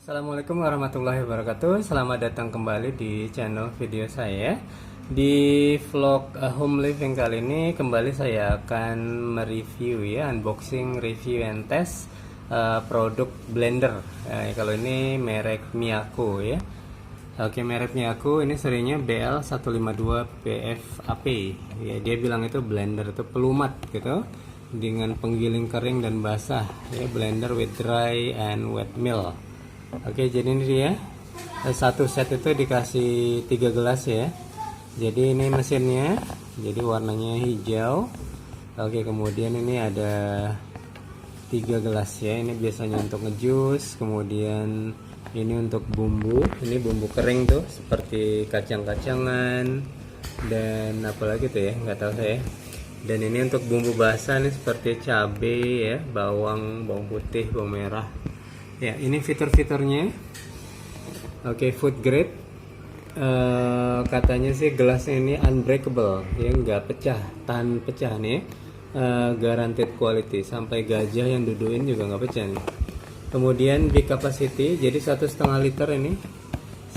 Assalamualaikum warahmatullahi wabarakatuh. Selamat datang kembali di channel video saya. Di vlog home living kali ini kembali saya akan mereview ya, unboxing, review and test produk blender. Kalau ini merek Miyako ya. Oke, merek Miyako ini serinya BL152PFAP. Ya, dia bilang itu blender itu pelumat gitu dengan penggiling kering dan basah ya, blender with dry and wet mill. Oke, jadi ini dia satu set itu dikasih 3 gelas ya. Jadi ini mesinnya, jadi warnanya hijau. Oke, kemudian ini ada 3 gelas ya. Ini biasanya untuk ngejus, kemudian ini untuk bumbu. Ini bumbu kering tuh seperti kacang-kacangan dan apalagi tuh ya, nggak tahu saya. Dan ini untuk bumbu basah nih seperti cabai ya, bawang putih, bawang merah. Ya, ini fitur-fiturnya. Oke, food grade. Katanya sih gelasnya ini unbreakable, ya nggak pecah, tahan pecah nih. Guaranteed quality, sampai gajah yang duduin juga nggak pecah nih. Kemudian big capacity, jadi 1,5 liter ini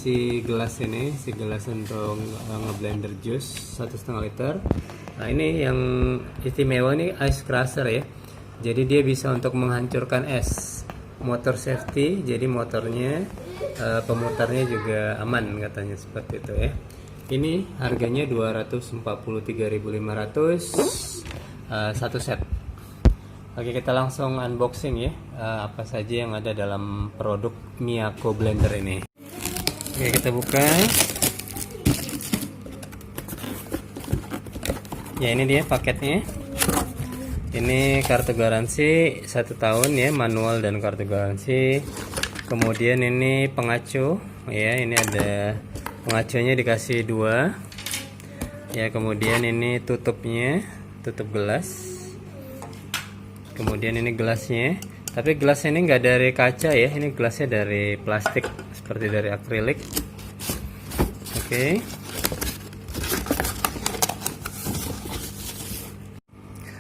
si gelas untuk ngeblender jus 1,5 liter. Nah, ini yang istimewa nih ice crusher ya. Jadi dia bisa untuk menghancurkan es. Motor safety, jadi motornya pemutarnya juga aman katanya, seperti itu ya. Ini harganya 243.500 satu set. Oke, kita langsung unboxing ya, apa saja yang ada dalam produk Miyako blender ini. Oke, kita buka. Ya, ini dia paketnya. Ini kartu garansi 1 tahun ya, manual dan kartu garansi. Kemudian ini pengacu ya, ini ada pengacunya dikasih 2 ya. Kemudian ini tutupnya, tutup gelas. Kemudian ini gelasnya, tapi gelasnya ini enggak dari kaca ya, ini gelasnya dari plastik seperti dari akrilik. Oke.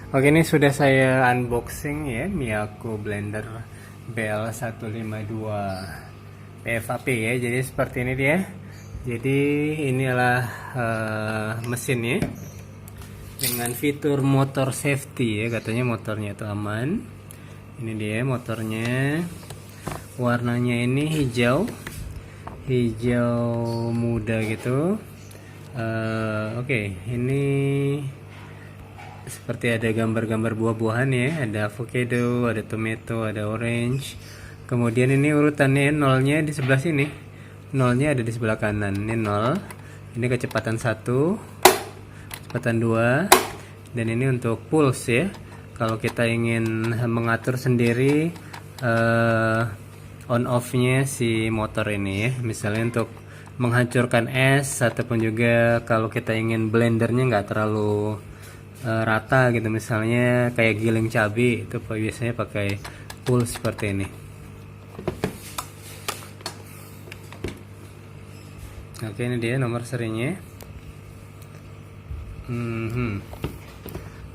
Oke, ini sudah saya unboxing ya, Miyako blender BL152 PFAP ya. Jadi seperti ini dia. Jadi inilah mesinnya dengan fitur motor safety ya, katanya motornya itu aman. Ini dia motornya, warnanya ini hijau muda gitu. Oke, ini seperti ada gambar-gambar buah-buahan ya, ada avocado, ada tomato, ada orange. Kemudian ini urutannya, nolnya di sebelah sini, nolnya ada di sebelah kanan. Ini 0, ini kecepatan 1, kecepatan 2, dan ini untuk pulse ya. Kalau kita ingin mengatur sendiri on off-nya si motor ini ya, misalnya untuk menghancurkan es, ataupun juga kalau kita ingin blendernya nggak terlalu rata gitu, misalnya kayak giling cabai, itu biasanya pakai pulse seperti ini. Oke, ini dia nomor serinya.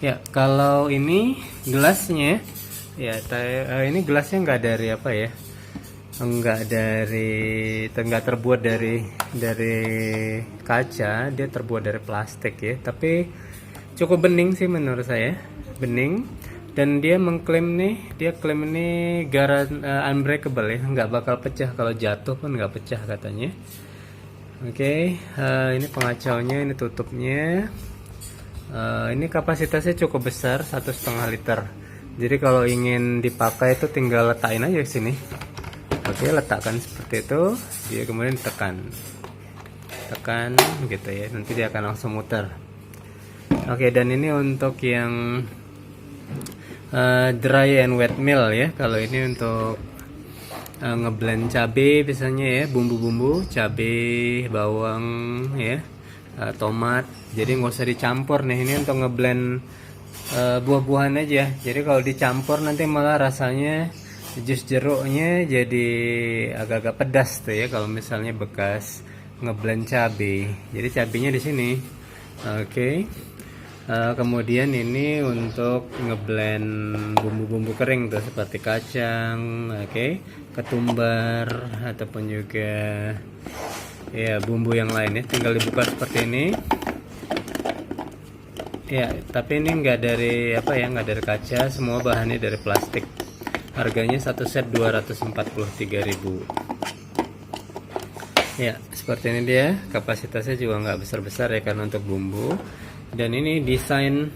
Ya, kalau ini gelasnya ya, ini gelasnya nggak dari apa ya, nggak terbuat dari kaca, dia terbuat dari plastik ya, tapi cukup bening sih menurut saya, bening. Dan dia mengklaim nih, dia klaim ini unbreakable ya, nggak bakal pecah, kalau jatuh pun nggak pecah katanya. Oke, ini pengacaunya, ini tutupnya. Ini kapasitasnya cukup besar, 1,5 liter. Jadi kalau ingin dipakai itu tinggal letakin aja ke sini. Oke, letakkan seperti itu, dia kemudian tekan gitu ya, nanti dia akan langsung muter. Oke, dan ini untuk yang dry and wet mill ya. Kalau ini untuk ngeblend cabai biasanya ya, bumbu-bumbu, cabai, bawang ya, tomat. Jadi nggak usah dicampur nih, ini untuk ngeblend buah-buahan aja. Jadi kalau dicampur nanti malah rasanya jus jeruknya jadi agak-agak pedas tuh ya, kalau misalnya bekas ngeblend cabai. Jadi cabainya di sini. Oke. Kemudian ini untuk ngeblend bumbu-bumbu kering tuh seperti kacang, oke, ketumbar ataupun juga ya bumbu yang lain ya. Tinggal dibuka seperti ini. Ya, tapi ini nggak dari apa ya, nggak dari kaca, semua bahannya dari plastik. Harganya satu set 243.000. Ya, seperti ini dia. Kapasitasnya juga nggak besar-besar ya karena untuk bumbu. Dan ini desain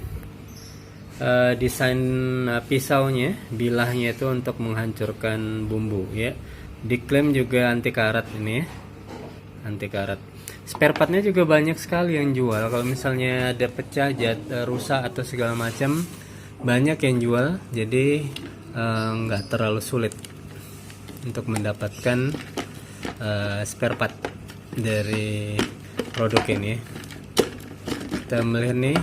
pisaunya, bilahnya itu untuk menghancurkan bumbu ya. Diklaim juga anti karat ini ya. Anti karat. Spare partnya juga banyak sekali yang jual. Kalau misalnya ada pecah, rusak atau segala macam, banyak yang jual. Jadi nggak terlalu sulit untuk mendapatkan spare part dari produk ini. Kita melihat nih,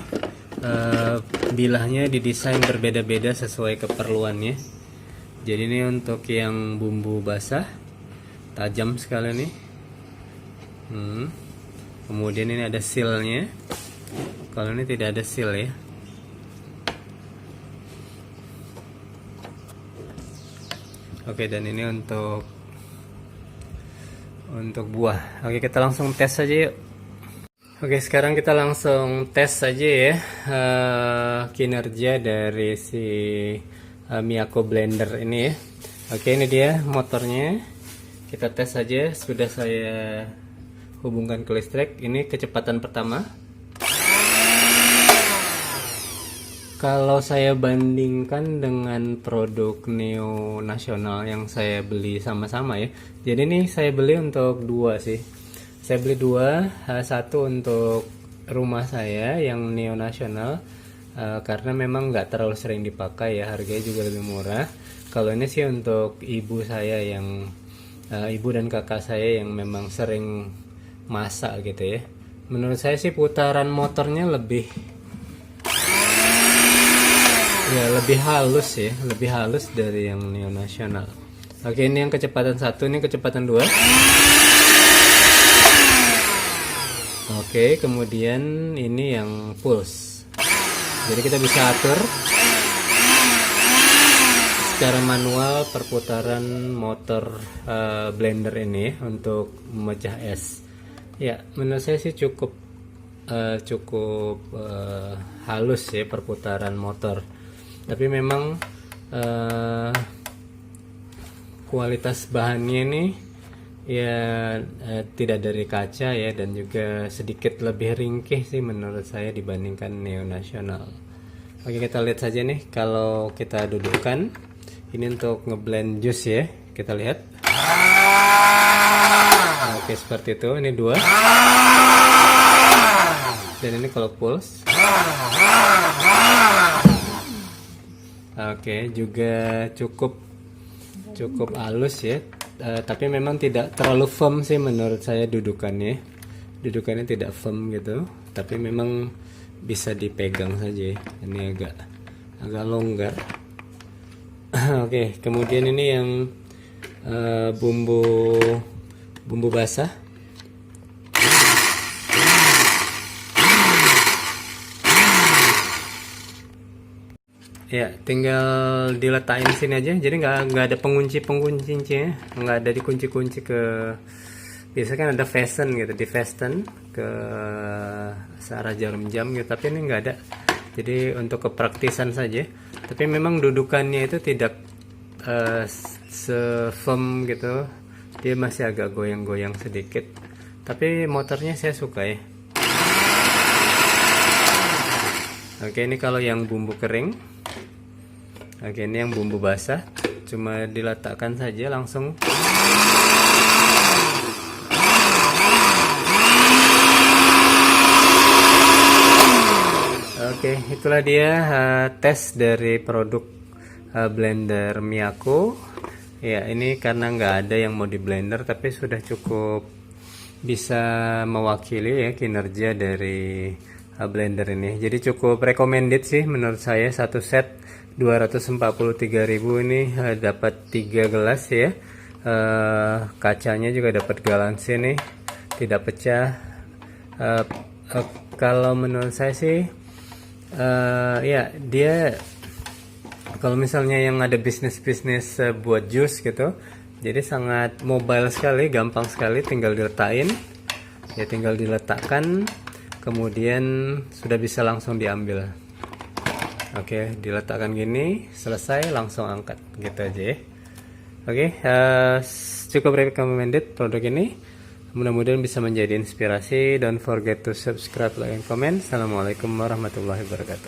bilahnya didesain berbeda-beda sesuai keperluannya. Jadi ini untuk yang bumbu basah, tajam sekali nih. Kemudian ini ada sealnya. Kalau ini tidak ada seal ya. Oke, dan ini untuk buah. Oke, kita langsung tes saja yuk. Oke, sekarang kita langsung tes saja ya kinerja dari si Miyako blender ini ya. Oke, ini dia motornya. Kita tes saja. Sudah saya hubungkan ke listrik. Ini kecepatan pertama. Kalau saya bandingkan dengan produk Neo Nasional yang saya beli sama-sama ya. Jadi ini saya beli untuk dua sih. Saya beli dua, satu untuk rumah saya yang Neo Nasional karena memang nggak terlalu sering dipakai ya, harganya juga lebih murah. Kalau ini sih untuk ibu saya yang ibu dan kakak saya yang memang sering masak gitu ya. Menurut saya sih putaran motornya lebih halus ya, lebih halus dari yang Neo Nasional. Oke, ini yang kecepatan 1, ini kecepatan 2. Oke, kemudian ini yang pulse. Jadi kita bisa atur secara manual perputaran motor blender ini untuk memecah es. Ya, menurut saya sih cukup halus ya perputaran motor. Tapi memang kualitas bahannya ini ya tidak dari kaca ya, dan juga sedikit lebih ringkih sih menurut saya dibandingkan Neo Nasional. Oke, kita lihat saja nih kalau kita dudukkan. Ini untuk ngeblend jus ya. Kita lihat. Oke, seperti itu. Ini 2. Dan ini kalau pulse. Oke, juga cukup halus ya. Tapi memang tidak terlalu firm sih menurut saya dudukannya. Dudukannya tidak firm gitu, tapi memang bisa dipegang saja. Ini agak longgar. Oke, kemudian ini yang bumbu basah. Ya, tinggal diletakin sini aja. Jadi nggak ada pengunci-penguncinya, nggak ada dikunci-kunci ke. Biasanya kan ada fasten gitu, di fasten ke searah jarum jam gitu. Tapi ini nggak ada. Jadi untuk kepraktisan saja. Tapi memang dudukannya itu tidak se-firm gitu. Dia masih agak goyang-goyang sedikit. Tapi motornya saya suka ya. Oke, ini kalau yang bumbu kering. Oke, ini yang bumbu basah, cuma diletakkan saja langsung. Oke, itulah dia tes dari produk blender Miyako. Ya, ini karena nggak ada yang mau di blender, tapi sudah cukup bisa mewakili ya kinerja dari blender ini. Jadi cukup recommended sih menurut saya. Satu set 243.000 ini dapat 3 gelas ya. Kacanya juga dapat garansi nih, tidak pecah. Kalau menurut saya sih Ya dia kalau misalnya yang ada bisnis-bisnis buat jus gitu, jadi sangat mobile sekali, gampang sekali, tinggal diletakin, ya tinggal diletakkan, kemudian sudah bisa langsung diambil. Oke, diletakkan gini, selesai, langsung angkat, gitu aja ya. Oke, cukup recommended produk ini. Mudah-mudahan bisa menjadi inspirasi. Don't forget to subscribe, like, and comment. Assalamualaikum warahmatullahi wabarakatuh.